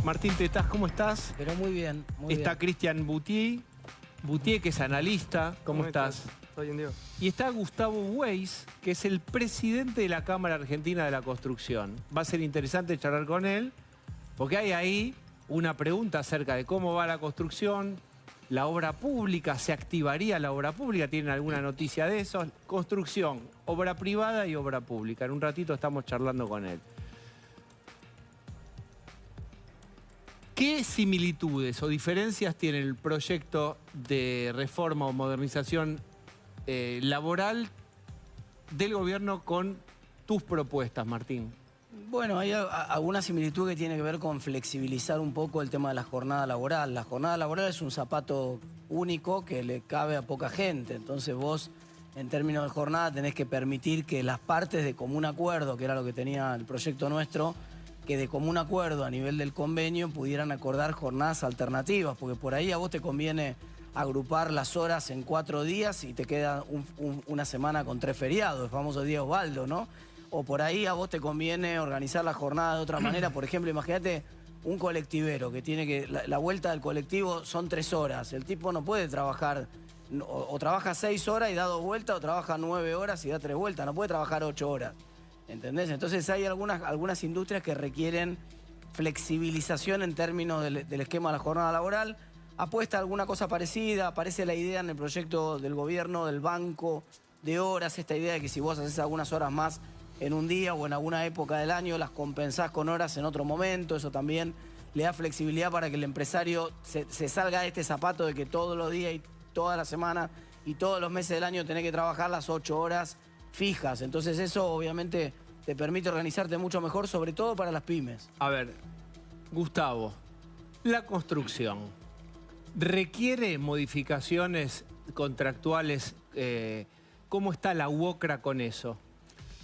Martín Tetaz, ¿cómo estás? Pero muy bien, muy bien. Está Cristian Boutier, que es analista. ¿Cómo estás? Estoy bien, Diego. Y está Gustavo Weiss, que es el presidente de la Cámara Argentina de la Construcción. Va a ser interesante charlar con él, porque hay ahí una pregunta acerca de cómo va la construcción, la obra pública, ¿se activaría la obra pública? ¿Tienen alguna noticia de eso? Construcción, obra privada y obra pública. En un ratito estamos charlando con él. ¿Qué similitudes o diferencias tiene el proyecto de reforma o modernización laboral del gobierno con tus propuestas, Martín? Bueno, hay alguna similitud que tiene que ver con flexibilizar un poco el tema de la jornada laboral. La jornada laboral es un zapato único que le cabe a poca gente. Entonces vos, en términos de jornada, tenés que permitir que las partes de común acuerdo, que era lo que tenía el proyecto nuestro, que de común acuerdo a nivel del convenio pudieran acordar jornadas alternativas, porque por ahí a vos te conviene agrupar las horas en 4 días y te queda una semana con 3 feriados, el famoso día Osvaldo, ¿no? O por ahí a vos te conviene organizar la jornada de otra manera. Por ejemplo, imagínate un colectivero que tiene que... La vuelta del colectivo son 3 horas. El tipo no puede trabajar... O trabaja 6 horas y da 2 vueltas, o trabaja 9 horas y da 3 vueltas. No puede trabajar 8 horas. ¿Entendés? Entonces hay algunas industrias que requieren flexibilización en términos del esquema de la jornada laboral. Apuesta a alguna cosa parecida, aparece la idea en el proyecto del gobierno, del banco de horas, esta idea de que si vos haces algunas horas más en un día o en alguna época del año, las compensás con horas en otro momento. Eso también le da flexibilidad para que el empresario se salga de este zapato de que todos los días y toda la semana y todos los meses del año tenés que trabajar las 8 horas fijas. Entonces eso obviamente te permite organizarte mucho mejor, sobre todo para las pymes. A ver, Gustavo, la construcción requiere modificaciones contractuales. ¿Cómo está la UOCRA con eso?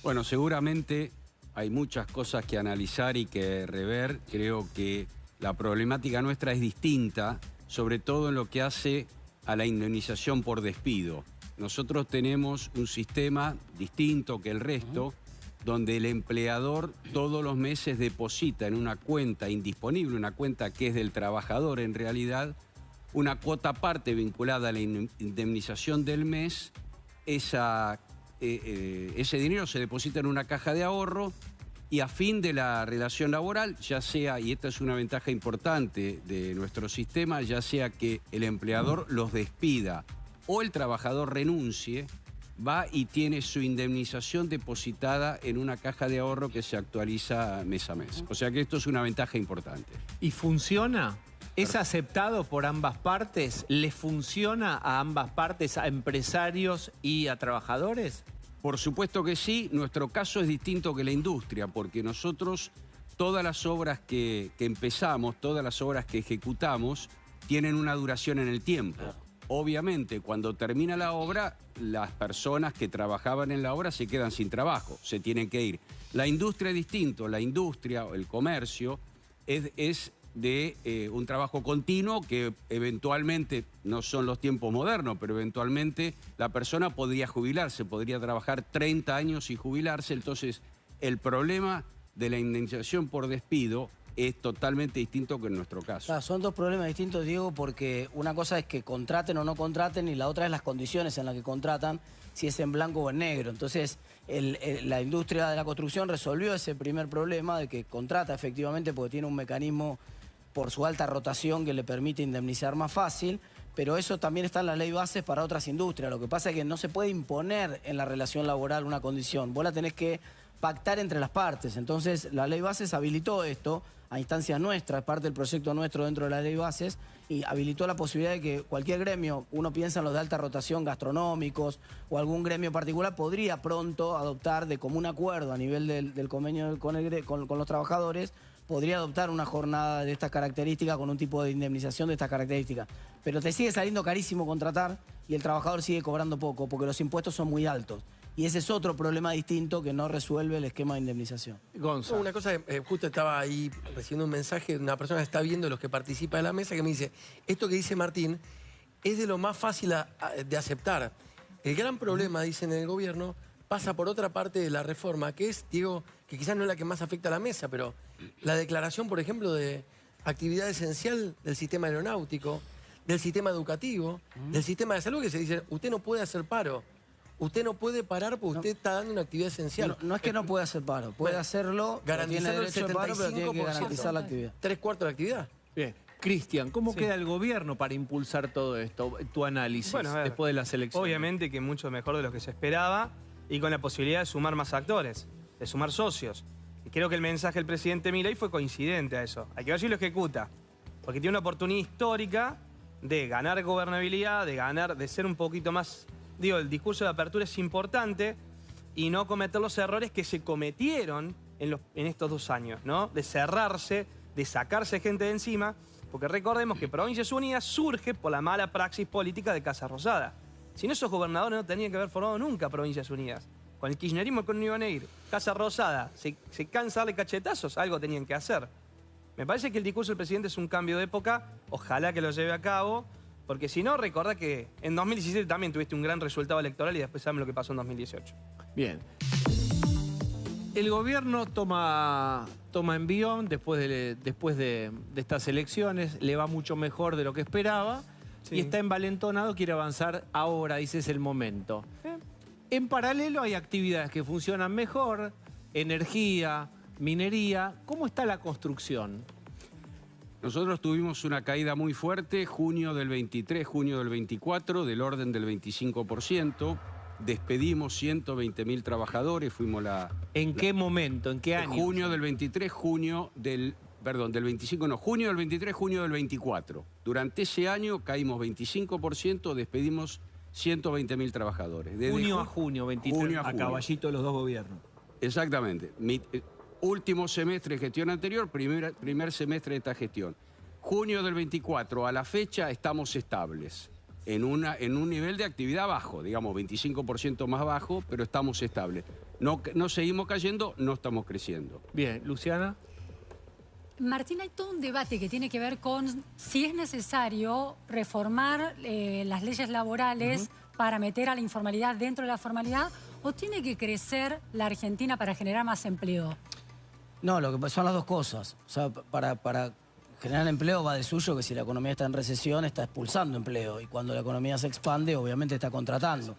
Bueno, seguramente hay muchas cosas que analizar y que rever. Creo que la problemática nuestra es distinta, sobre todo en lo que hace a la indemnización por despido. Nosotros tenemos un sistema distinto que el resto, donde el empleador todos los meses deposita en una cuenta indisponible, una cuenta que es del trabajador en realidad, una cuota aparte vinculada a la indemnización del mes. Ese dinero se deposita en una caja de ahorro y a fin de la relación laboral, ya sea, y esta es una ventaja importante de nuestro sistema, ya sea que el empleador los despida o el trabajador renuncie, va y tiene su indemnización depositada en una caja de ahorro que se actualiza mes a mes. O sea que esto es una ventaja importante. ¿Y funciona? ¿Es aceptado por ambas partes? ¿Le funciona a ambas partes, a empresarios y a trabajadores? Por supuesto que sí. Nuestro caso es distinto que la industria, porque nosotros, todas las obras que empezamos, todas las obras que ejecutamos, tienen una duración en el tiempo. Obviamente, cuando termina la obra, las personas que trabajaban en la obra se quedan sin trabajo, se tienen que ir. La industria es distinto. La industria, el comercio, es de un trabajo continuo que eventualmente, no son los tiempos modernos, pero eventualmente la persona podría jubilarse, podría trabajar 30 años y jubilarse. Entonces, el problema de la indemnización por despido es totalmente distinto que en nuestro caso. Claro, son dos problemas distintos, Diego, porque una cosa es que contraten o no contraten y la otra es las condiciones en las que contratan, si es en blanco o en negro. Entonces, la industria de la construcción resolvió ese primer problema de que contrata efectivamente porque tiene un mecanismo por su alta rotación que le permite indemnizar más fácil, pero eso también está en la ley bases para otras industrias. Lo que pasa es que no se puede imponer en la relación laboral una condición, vos la tenés que pactar entre las partes. Entonces la ley bases habilitó esto a instancias nuestras, parte del proyecto nuestro dentro de la ley bases, y habilitó la posibilidad de que cualquier gremio, uno piensa en los de alta rotación gastronómicos o algún gremio particular, podría pronto adoptar de común acuerdo a nivel del convenio con los trabajadores, podría adoptar una jornada de estas características con un tipo de indemnización de estas características. Pero te sigue saliendo carísimo contratar y el trabajador sigue cobrando poco porque los impuestos son muy altos. Y ese es otro problema distinto que no resuelve el esquema de indemnización. Gonzalo. Una cosa, justo estaba ahí recibiendo un mensaje de una persona que está viendo los que participan de la mesa que me dice, esto que dice Martín es de lo más fácil de aceptar. El gran problema, dicen en el gobierno, pasa por otra parte de la reforma, que es, Diego, que quizás no es la que más afecta a la mesa, pero la declaración, por ejemplo, de actividad esencial del sistema aeronáutico, del sistema educativo, del sistema de salud, que se dice, usted no puede hacer paro. Usted no puede parar porque usted está dando una actividad esencial. No es que no pueda hacer paro, puede hacerlo, garantizando tiene el derecho al paro, pero tiene que 75%. garantizar la actividad. 3/4 de la actividad. Bien. Cristian, ¿cómo Sí. queda el gobierno para impulsar todo esto? Tu análisis Bueno, a ver, después de las elecciones. Obviamente que mucho mejor de lo que se esperaba y con la posibilidad de sumar más actores, de sumar socios. Y creo que el mensaje del presidente Milei fue coincidente a eso. Hay que ver si lo ejecuta, porque tiene una oportunidad histórica de ganar gobernabilidad, de ser un poquito más... Digo, el discurso de apertura es importante y no cometer los errores que se cometieron en estos 2 años, ¿no? De cerrarse, de sacarse gente de encima, porque recordemos que Provincias Unidas surge por la mala praxis política de Casa Rosada. Si no, esos gobernadores no tenían que haber formado nunca Provincias Unidas. Con el kirchnerismo que no iban a ir. Casa Rosada se cansa de darle cachetazos, algo tenían que hacer. Me parece que el discurso del presidente es un cambio de época, ojalá que lo lleve a cabo, porque si no, recordá que en 2017 también tuviste un gran resultado electoral y después saben lo que pasó en 2018. Bien. El gobierno toma envión después de estas elecciones, le va mucho mejor de lo que esperaba y está envalentonado, quiere avanzar ahora, dice es el momento. En paralelo hay actividades que funcionan mejor, energía, minería. ¿Cómo está la construcción? Nosotros tuvimos una caída muy fuerte, junio del 23, junio del 24, del orden del 25%. Despedimos 120.000 trabajadores, fuimos ¿En qué momento? ¿En qué año? Junio del 23, junio del 23, junio del 24. Durante ese año caímos 25%, despedimos 120.000 trabajadores. Desde Junio a junio, 23. junio a A junio. caballito de los dos gobiernos. Exactamente. Último semestre de gestión anterior, primer semestre de esta gestión. Junio del 24 a la fecha estamos estables. En un nivel de actividad bajo, digamos 25% más bajo, pero estamos estables. No seguimos cayendo, no estamos creciendo. Bien, Luciana. Martín, hay todo un debate que tiene que ver con si es necesario reformar las leyes laborales para meter a la informalidad dentro de la formalidad o tiene que crecer la Argentina para generar más empleo. No, lo que son las dos cosas. O sea, para generar empleo va de suyo que si la economía está en recesión está expulsando empleo y cuando la economía se expande obviamente está contratando.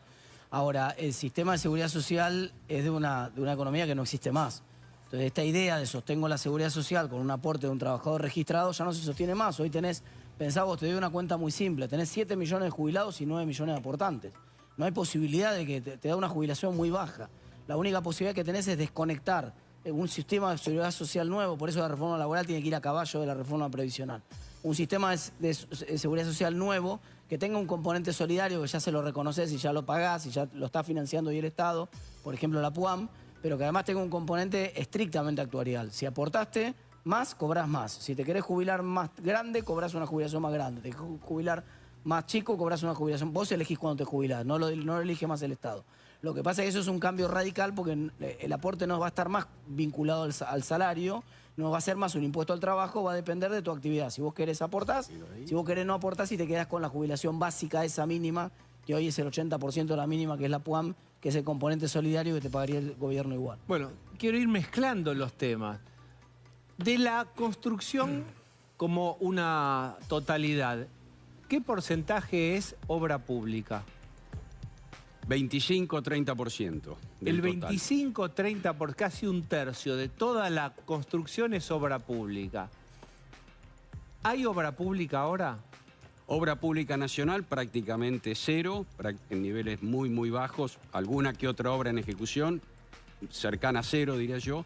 Ahora, el sistema de seguridad social es de una economía que no existe más. Entonces, esta idea de sostengo la seguridad social con un aporte de un trabajador registrado ya no se sostiene más. Hoy tenés, pensá vos, te doy una cuenta muy simple, tenés 7 millones de jubilados y 9 millones de aportantes. No hay posibilidad de que te da una jubilación muy baja. La única posibilidad que tenés es desconectar un sistema de seguridad social nuevo, por eso la reforma laboral tiene que ir a caballo de la reforma previsional. Un sistema de seguridad social nuevo que tenga un componente solidario que ya se lo reconoces y ya lo pagás y ya lo está financiando hoy el Estado, por ejemplo la PUAM, pero que además tenga un componente estrictamente actuarial. Si aportaste más, cobrás más. Si te querés jubilar más grande, cobrás una jubilación más grande. Te querés jubilar más chico, cobrás una jubilación. Vos elegís cuando te jubilás, no lo elige más el Estado. Lo que pasa es que eso es un cambio radical porque el aporte no va a estar más vinculado al salario, no va a ser más un impuesto al trabajo, va a depender de tu actividad. Si vos querés aportás, si vos querés no aportás y te quedás con la jubilación básica esa mínima, que hoy es el 80% de la mínima, que es la PUAM, que es el componente solidario que te pagaría el gobierno igual. Bueno, quiero ir mezclando los temas. De la construcción como una totalidad, ¿qué porcentaje es obra pública? 25-30%. El 25-30%, por casi un tercio de toda la construcción es obra pública. ¿Hay obra pública ahora? Obra pública nacional prácticamente cero, en niveles muy, muy bajos. Alguna que otra obra en ejecución, cercana a cero, diría yo.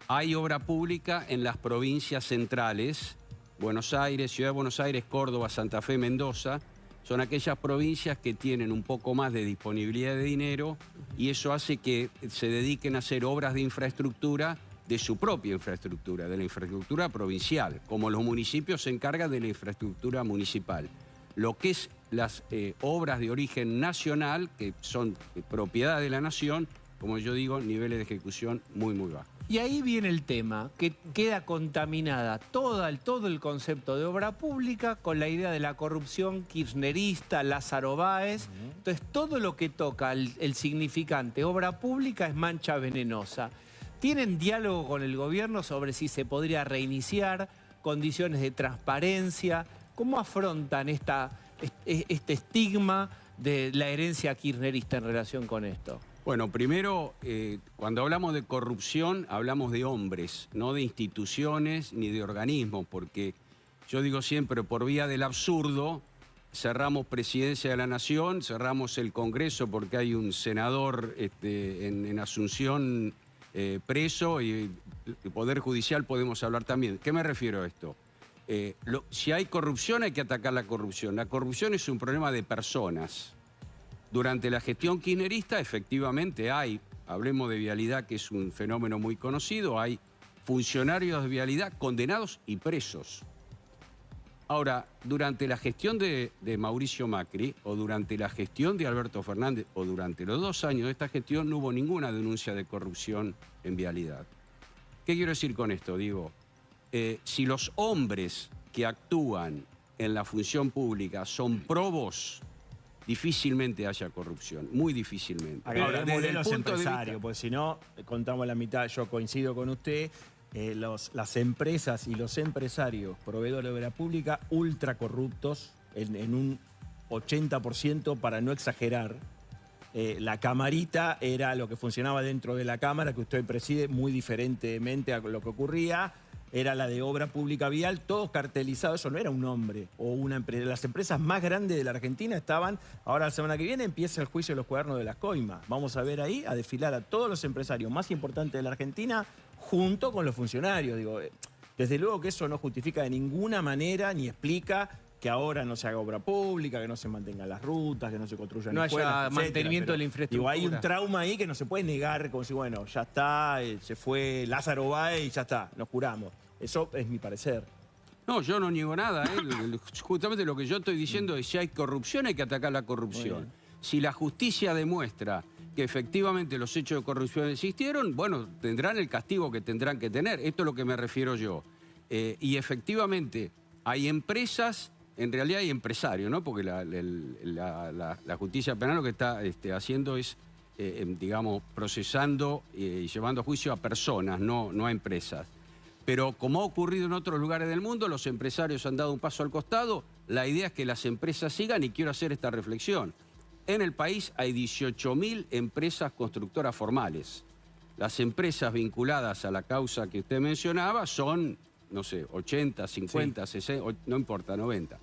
Hay obra pública en las provincias centrales, Buenos Aires, Ciudad de Buenos Aires, Córdoba, Santa Fe, Mendoza. Son aquellas provincias que tienen un poco más de disponibilidad de dinero y eso hace que se dediquen a hacer obras de infraestructura, de su propia infraestructura, de la infraestructura provincial, como los municipios se encargan de la infraestructura municipal. Lo que es las obras de origen nacional, que son propiedad de la nación, como yo digo, niveles de ejecución muy, muy bajos. Y ahí viene el tema, que queda contaminada todo el concepto de obra pública con la idea de la corrupción kirchnerista, Lázaro Báez. Entonces, todo lo que toca el significante obra pública es mancha venenosa. ¿Tienen diálogo con el gobierno sobre si se podría reiniciar? condiciones de transparencia? ¿Cómo afrontan este estigma de la herencia kirchnerista en relación con esto? Bueno, primero, cuando hablamos de corrupción, hablamos de hombres, no de instituciones ni de organismos, porque yo digo siempre, por vía del absurdo, cerramos Presidencia de la Nación, cerramos el Congreso porque hay un senador en Asunción preso, y el Poder Judicial podemos hablar también. ¿Qué me refiero a esto? Si hay corrupción, hay que atacar la corrupción. La corrupción es un problema de personas. Durante la gestión kirchnerista, efectivamente hay, hablemos de vialidad, que es un fenómeno muy conocido, hay funcionarios de vialidad condenados y presos. Ahora, durante la gestión de Mauricio Macri, o durante la gestión de Alberto Fernández, o durante los 2 años de esta gestión, no hubo ninguna denuncia de corrupción en vialidad. ¿Qué quiero decir con esto? Digo, si los hombres que actúan en la función pública son probos, difícilmente haya corrupción, muy difícilmente. Ahora, desde desde el los punto de empresarios, vista... porque si no, contamos la mitad, yo coincido con usted, las empresas y los empresarios, proveedores de obra pública, ultra corruptos, en un 80% para no exagerar. La camarita era lo que funcionaba dentro de la Cámara, que usted preside, muy diferentemente a lo que ocurría. Era la de obra pública vial, todos cartelizados. Eso no era un hombre o una empresa. Las empresas más grandes de la Argentina estaban, ahora la semana que viene empieza el juicio de los cuadernos de las coimas. Vamos a ver ahí, a desfilar a todos los empresarios más importantes de la Argentina junto con los funcionarios. Digo, desde luego que eso no justifica de ninguna manera ni explica que ahora no se haga obra pública, que no se mantengan las rutas, que no se construyan No escuelas, haya etcétera. mantenimiento de la infraestructura. Digo, hay un trauma ahí que no se puede negar, como si, bueno, ya está, se fue Lázaro Báez y ya está, nos curamos. Eso es mi parecer. No, yo no niego nada. Justamente lo que yo estoy diciendo es que si hay corrupción hay que atacar la corrupción. Si la justicia demuestra que efectivamente los hechos de corrupción existieron, bueno, tendrán el castigo que tendrán que tener. Esto es lo que me refiero yo. Y efectivamente hay empresas, en realidad hay empresarios, ¿no? Porque la justicia penal lo que está haciendo es, digamos, procesando y llevando a juicio a personas, no a empresas. Pero como ha ocurrido en otros lugares del mundo, los empresarios han dado un paso al costado. La idea es que las empresas sigan, y quiero hacer esta reflexión. En el país hay 18.000 empresas constructoras formales. Las empresas vinculadas a la causa que usted mencionaba son, no sé, 80, 50, sí. 60, no importa, 90.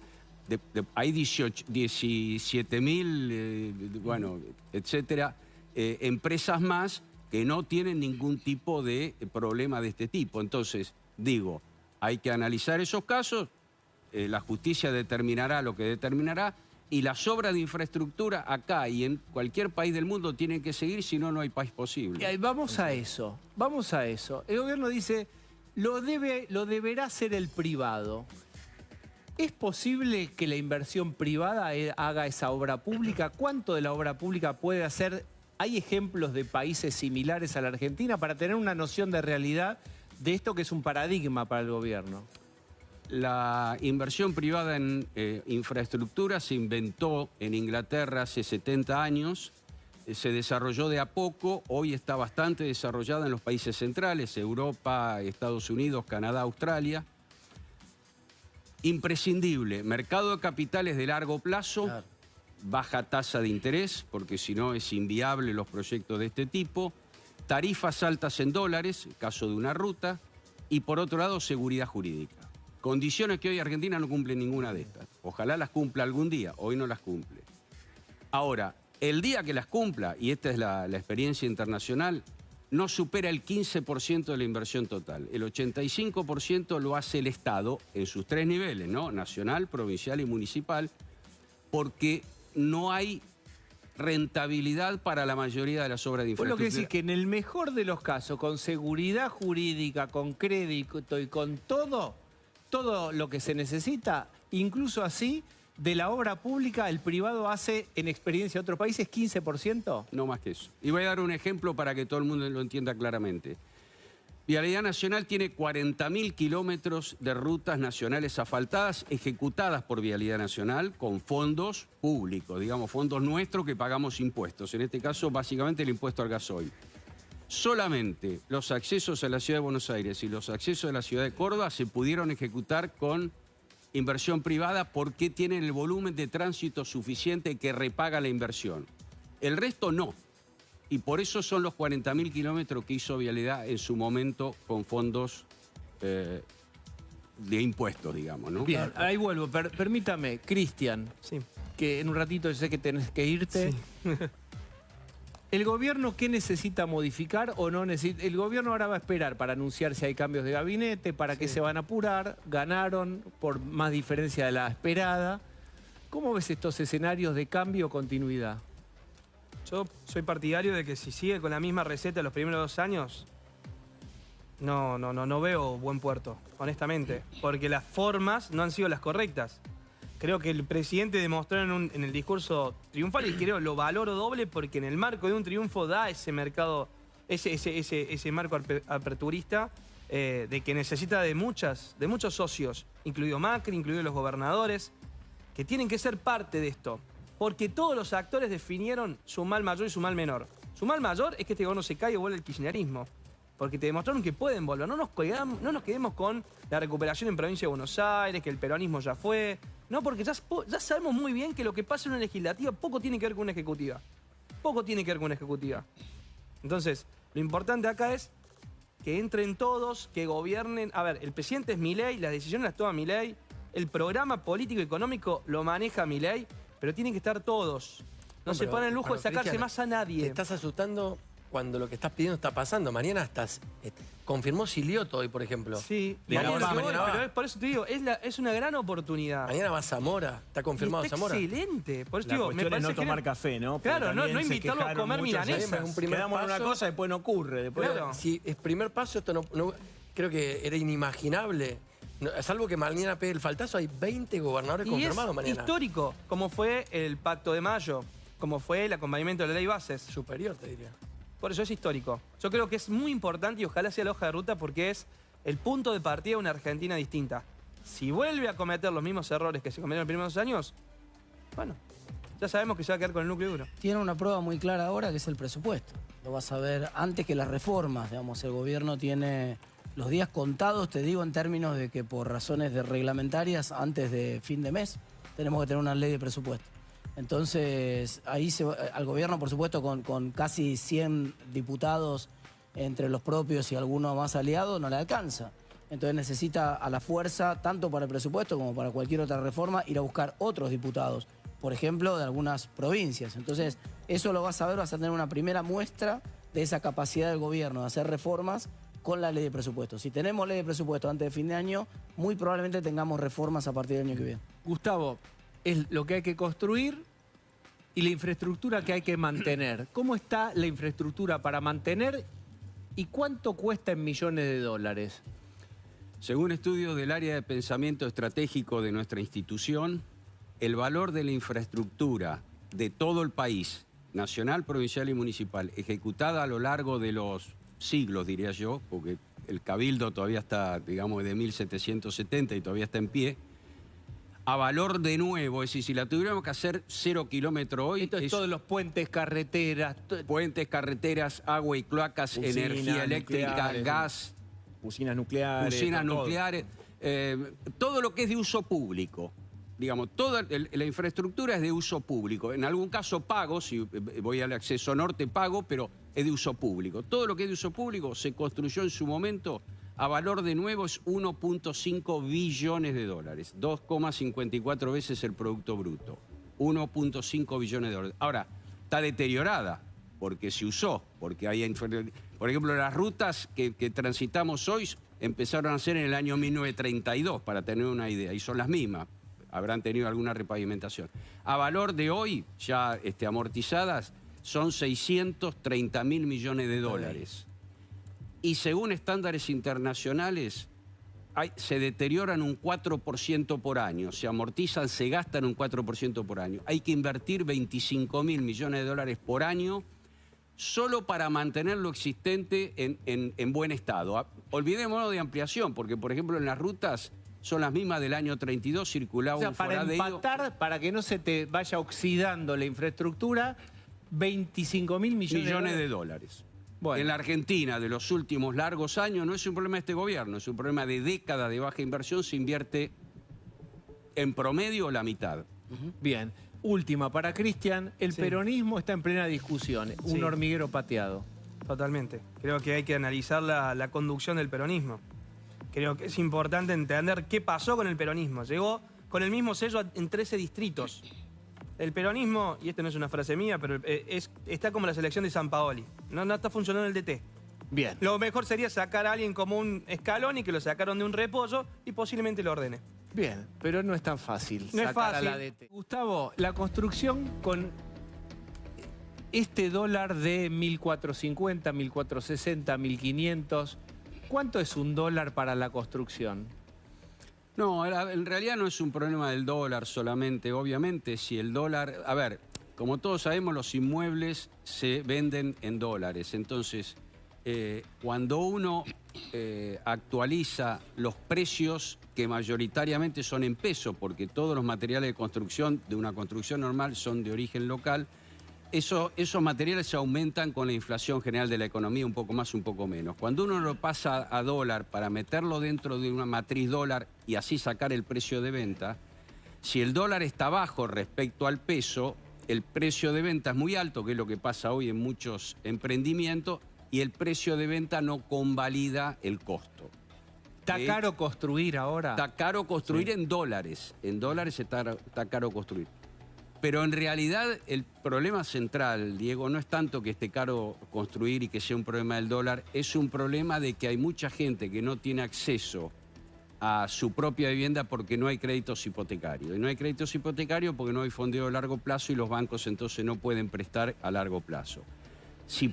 Hay 17.000, bueno, etcétera, empresas más que no tienen ningún tipo de problema de este tipo. Entonces, digo, hay que analizar esos casos, la justicia determinará lo que determinará, y las obras de infraestructura acá y en cualquier país del mundo tienen que seguir, si no, no hay país posible. Y ahí vamos a eso, vamos a eso. El gobierno dice, lo deberá hacer el privado. ¿Es posible que la inversión privada haga esa obra pública? ¿Cuánto de la obra pública puede hacer? ¿Hay ejemplos de países similares a la Argentina para tener una noción de realidad de esto que es un paradigma para el gobierno? La inversión privada en infraestructura se inventó en Inglaterra hace 70 años, se desarrolló de a poco, hoy está bastante desarrollada en los países centrales, Europa, Estados Unidos, Canadá, Australia. Imprescindible, mercado de capitales de largo plazo. Claro. Baja tasa de interés, porque si no es inviable los proyectos de este tipo, tarifas altas en dólares, en caso de una ruta, y por otro lado seguridad jurídica. Condiciones que hoy Argentina no cumple ninguna de estas. Ojalá las cumpla algún día, hoy no las cumple. Ahora, el día que las cumpla, y esta es la experiencia internacional, no supera el 15% de la inversión total. El 85% lo hace el Estado en sus 3 niveles, ¿no? Nacional, provincial y municipal, porque no hay rentabilidad para la mayoría de las obras de infraestructura. Por lo que decís que en el mejor de los casos, con seguridad jurídica, con crédito y con todo lo que se necesita, incluso así, de la obra pública el privado hace, en experiencia de otros países, 15%. No más que eso. Y voy a dar un ejemplo para que todo el mundo lo entienda claramente. Vialidad Nacional tiene 40.000 kilómetros de rutas nacionales asfaltadas ejecutadas por Vialidad Nacional con fondos públicos, digamos, fondos nuestros que pagamos impuestos. En este caso, básicamente el impuesto al gasoil. solamente los accesos a la ciudad de Buenos Aires y los accesos a la ciudad de Córdoba se pudieron ejecutar con inversión privada porque tienen el volumen de tránsito suficiente que repaga la inversión. El resto no. Y por eso son los 40.000 kilómetros que hizo Vialidad en su momento con fondos de impuestos, digamos, ¿no? Bien, ahí vuelvo. Permítame, Cristian, Sí. que en un ratito sé que tenés que irte. Sí. ¿El gobierno qué necesita modificar o no necesita? El gobierno ahora va a esperar para anunciar si hay cambios de gabinete, para qué se van a apurar. Ganaron por más diferencia de la esperada. ¿Cómo ves estos escenarios de cambio o continuidad? Yo soy partidario de que si sigue con la misma receta los primeros 2 años, no veo buen puerto, honestamente. Porque las formas no han sido las correctas. Creo que el presidente demostró en el discurso triunfal, y creo lo valoro doble porque en el marco de un triunfo da ese mercado, ese marco aperturista de que necesita de muchos socios, incluido Macri, incluidos los gobernadores, que tienen que ser parte de esto. Porque todos los actores definieron su mal mayor y su mal menor. Su mal mayor es que este gobierno se caiga y vuelve el kirchnerismo. Porque te demostraron que pueden volver. No nos quedemos con la recuperación en provincia de Buenos Aires, que el peronismo ya fue. No, porque ya sabemos muy bien que lo que pasa en una legislativa poco tiene que ver con una ejecutiva. Poco tiene que ver con una ejecutiva. Entonces, lo importante acá es que entren todos, que gobiernen. A ver, el presidente es Milei, las decisiones las toma Milei, el programa político y económico lo maneja Milei, pero tienen que estar todos. No se ponen el lujo de sacarse Cristian, más a nadie. Te estás asustando cuando lo que estás pidiendo está pasando. Mañana confirmó Silioto hoy, por ejemplo. Sí, Mañana mañana va. pero por eso te digo, es una gran oportunidad. Mañana va Zamora. Está confirmado Y está Zamora. La excelente. Por eso te digo, me cuestión es parece no tomar que café, ¿no? Porque Claro, no también se invitarlo a quejaron comer muchos ayer. milanesas. Un primer Quedamos en una paso. cosa, después no ocurre. Después Claro. Si es primer paso, esto no creo que era inimaginable. Salvo que mañana pegue el faltazo, hay 20 gobernadores Y confirmados es mañana. histórico, como fue el Pacto de Mayo, como fue el acompañamiento de la Ley Bases. Superior, te diría. Por eso es histórico. Yo creo que es muy importante y ojalá sea la hoja de ruta porque es el punto de partida de una Argentina distinta. Si vuelve a cometer los mismos errores que se cometieron en los primeros años, bueno, ya sabemos que se va a quedar con el núcleo duro. Tiene una prueba muy clara ahora que es el presupuesto. Lo vas a ver antes que las reformas. Digamos, el gobierno tiene los días contados, te digo, en términos de que por razones reglamentarias, antes de fin de mes, tenemos que tener una ley de presupuesto. Entonces, ahí al gobierno, por supuesto, con casi 100 diputados entre los propios y algunos más aliados, no le alcanza. Entonces necesita a la fuerza, tanto para el presupuesto como para cualquier otra reforma, ir a buscar otros diputados, por ejemplo, de algunas provincias. Entonces, eso lo vas a ver, vas a tener una primera muestra de esa capacidad del gobierno de hacer reformas con la ley de presupuesto. Si tenemos ley de presupuesto antes de fin de año, muy probablemente tengamos reformas a partir del año que viene. Gustavo, es lo que hay que construir y la infraestructura que hay que mantener. ¿Cómo está la infraestructura para mantener y cuánto cuesta en millones de dólares? Según estudios del área de pensamiento estratégico de nuestra institución, el valor de la infraestructura de todo el país, nacional, provincial y municipal, ejecutada a lo largo de los siglos, diría yo, porque el Cabildo todavía está, digamos, de 1770 y todavía está en pie, a valor de nuevo, es decir, si la tuviéramos que hacer 0 kilómetros hoy... Esto es todos los puentes, carreteras... Puentes, carreteras, agua y cloacas, Usinas energía eléctrica, nucleares, gas, Usinas nucleares. usinas todo. nucleares, todo lo que es de uso público. Digamos, toda la infraestructura es de uso público. En algún caso pago, si voy al acceso norte pago, pero es de uso público. Todo lo que es de uso público se construyó en su momento a valor de nuevo es 1.5 billones de dólares, 2,54 veces el Producto Bruto, 1.5 billones de dólares. Ahora, está deteriorada porque se usó, porque hay, por ejemplo, las rutas que transitamos hoy empezaron a ser en el año 1932, para tener una idea, y son las mismas. Habrán tenido alguna repavimentación. A valor de hoy, ya amortizadas, son 630.000 millones de dólares. Y según estándares internacionales, se deterioran un 4% por año. Se amortizan, se gastan un 4% por año. Hay que invertir 25.000 millones de dólares por año solo para mantener lo existente en buen estado. Olvidémonos de ampliación, porque, por ejemplo, en las rutas son las mismas del año 32, circulaba O sea, un para foradeo. empatar, para que no se te vaya oxidando la infraestructura, 25.000 millones de dólares. Bueno. En la Argentina, de los últimos largos años, no es un problema de este gobierno, es un problema de décadas de baja inversión. Se invierte en promedio la mitad. Bien. Última, para Cristian, el Sí. peronismo está en plena discusión. Sí. Un hormiguero pateado. Totalmente. Creo que hay que analizar la conducción del peronismo. Creo que es importante entender qué pasó con el peronismo. Llegó con el mismo sello en 13 distritos. El peronismo, y esto no es una frase mía, pero está como la selección de San Paoli. No está funcionando el DT. Bien. Lo mejor sería sacar a alguien como un escalón y que lo sacaron de un repollo y posiblemente lo ordene. Bien, pero no es tan fácil No es sacar fácil. a la DT. Gustavo, la construcción con este dólar de 1.450, 1.460, 1.500, ¿cuánto es un dólar para la construcción? No, en realidad no es un problema del dólar solamente. Obviamente, si el dólar... A ver, como todos sabemos, los inmuebles se venden en dólares. Entonces, cuando uno actualiza los precios, que mayoritariamente son en peso, porque todos los materiales de construcción de una construcción normal son de origen local, esos materiales se aumentan con la inflación general de la economía, un poco más, un poco menos. Cuando uno lo pasa a dólar para meterlo dentro de una matriz dólar y así sacar el precio de venta, si el dólar está bajo respecto al peso, el precio de venta es muy alto, que es lo que pasa hoy en muchos emprendimientos, y el precio de venta no convalida el costo. ¿Está caro construir ahora? Está caro construir en dólares. En dólares está caro construir. Pero en realidad el problema central, Diego, no es tanto que esté caro construir y que sea un problema del dólar, es un problema de que hay mucha gente que no tiene acceso a su propia vivienda porque no hay créditos hipotecarios. Y no hay créditos hipotecarios porque no hay fondeo a largo plazo y los bancos entonces no pueden prestar a largo plazo. Si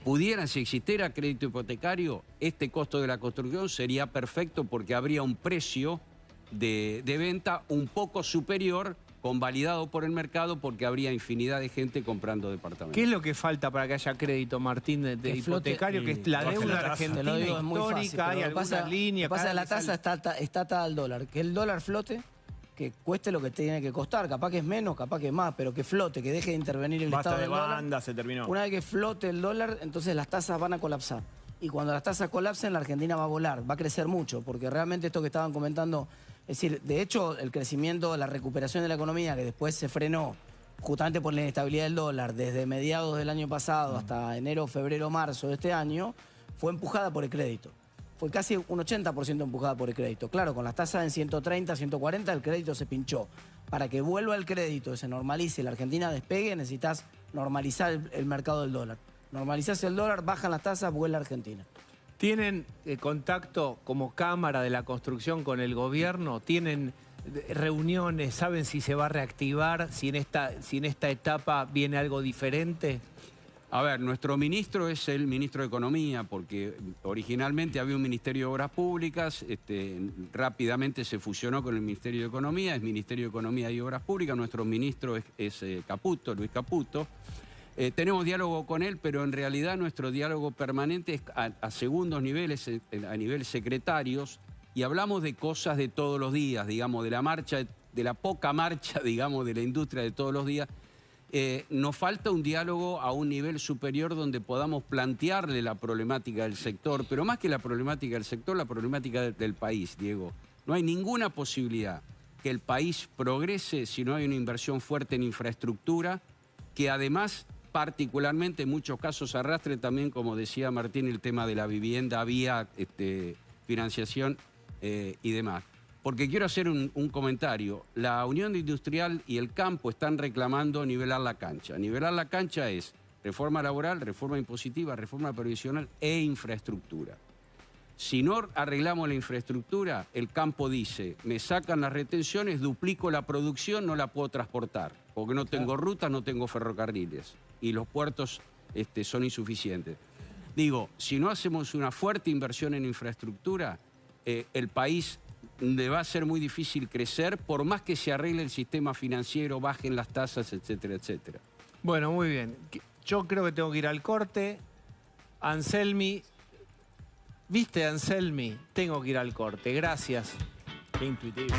existiera crédito hipotecario, este costo de la construcción sería perfecto porque habría un precio de venta un poco superior, convalidado por el mercado, porque habría infinidad de gente comprando departamentos. ¿Qué es lo que falta para que haya crédito, Martín, de Que flote hipotecario? Que es la baje la deuda tasa. argentina Te lo digo, es muy fácil, histórica, pero hay lo que algunas pasa- líneas. lo que pasa cada es la vez que tasa está atada al dólar. Que el dólar flote, que cueste lo que tiene que costar. Capaz que es menos, capaz que es más, pero que flote, que deje de intervenir el Basta estado de del dólar. banda, se terminó. Una vez que flote el dólar, entonces las tasas van a colapsar. Y cuando las tasas colapsen, la Argentina va a volar, va a crecer mucho, porque realmente esto que estaban comentando, es decir, de hecho, el crecimiento, la recuperación de la economía, que después se frenó justamente por la inestabilidad del dólar, desde mediados del año pasado hasta enero, febrero, marzo de este año, fue empujada por el crédito. Fue casi un 80% empujada por el crédito. Claro, con las tasas en 130, 140, el crédito se pinchó. Para que vuelva el crédito y se normalice y la Argentina despegue, necesitas normalizar el mercado del dólar. Normalizás el dólar, bajan las tasas, vuelve a Argentina. ¿Tienen contacto como Cámara de la Construcción con el gobierno? ¿Tienen reuniones? ¿Saben si se va a reactivar? ¿Si en esta etapa viene algo diferente? A ver, nuestro ministro es el ministro de Economía, porque originalmente había un Ministerio de Obras Públicas, rápidamente se fusionó con el Ministerio de Economía, es Ministerio de Economía y Obras Públicas, nuestro ministro es Caputo, Luis Caputo. Tenemos diálogo con él, pero en realidad nuestro diálogo permanente es a segundos niveles, a nivel secretarios, y hablamos de cosas de todos los días, digamos, de la marcha, de la poca marcha, digamos, de la industria de todos los días. Nos falta un diálogo a un nivel superior donde podamos plantearle la problemática del sector, pero más que la problemática del sector, la problemática del país, Diego. No hay ninguna posibilidad que el país progrese si no hay una inversión fuerte en infraestructura, que además particularmente en muchos casos arrastre también, como decía Martín, el tema de la vivienda vía financiación y demás. Porque quiero hacer un comentario. La Unión Industrial y el campo están reclamando nivelar la cancha. Nivelar la cancha es reforma laboral, reforma impositiva, reforma previsional e infraestructura. Si no arreglamos la infraestructura, el campo dice, me sacan las retenciones, duplico la producción, no la puedo transportar, porque no tengo rutas, no tengo ferrocarriles y los puertos son insuficientes. Digo, si no hacemos una fuerte inversión en infraestructura, el país le va a ser muy difícil crecer, por más que se arregle el sistema financiero, bajen las tasas, etcétera, etcétera. Bueno, muy bien. Yo creo que tengo que ir al corte. Anselmi, ¿viste, Anselmi? Tengo que ir al corte. Gracias. Qué intuitivo.